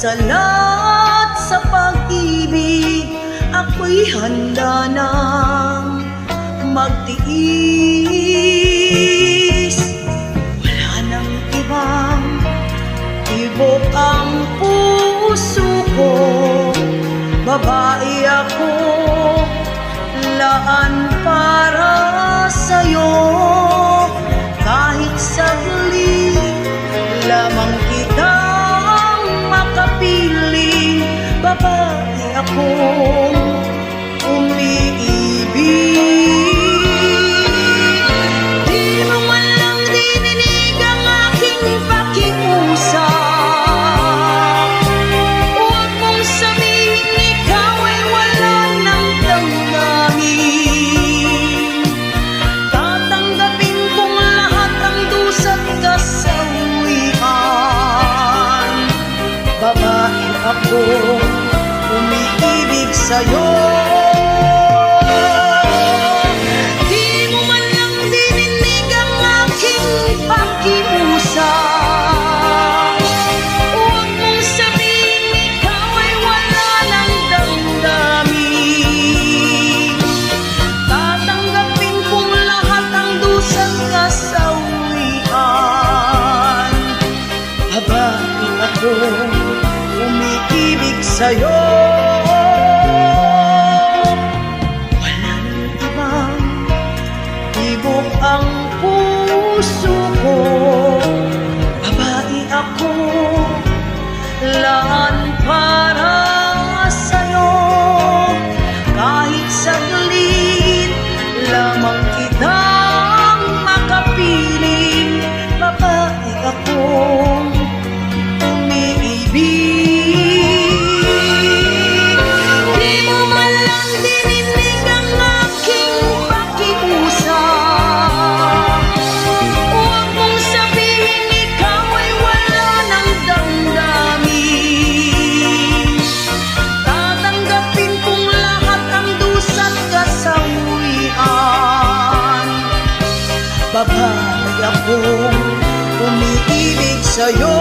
sa lahat sa pag-ibig, ako'y handa nang magtiis. Wala nang ibang tibok ang puso ko, babae ako, laan para sa'yo. Kahit saglit lamang kitang makapiling, babae akong umiibig. Di mo man lang dininig ang aking pakiusap. Huwag mong sabihin ikaw ay wala ng damdamin. Tatanggapin kong lahat ang dusa't kasawian. Babae akong umiibig sa'yo. Di mo man lang dininig ang aking pakiusap. Huwag mong sabihin ikaw ay wala ng damdamin. Tatanggapin kong lahat ang dusa't kasawian. Babae akong umiibig sa'yo. Wala nang ibang tibok ang puso ko, babae ako, laan para sa'yo. Kahit saglit lamang kitang makapiling, babae akong umiibig. Di mo man lang dininig ang aking pakiusap. Huwag mong sabihin ikaw ay wala ng damdamin. Tatanggapin kong lahat ang dusa't kasawian. Babae akong umiibig sa'yo.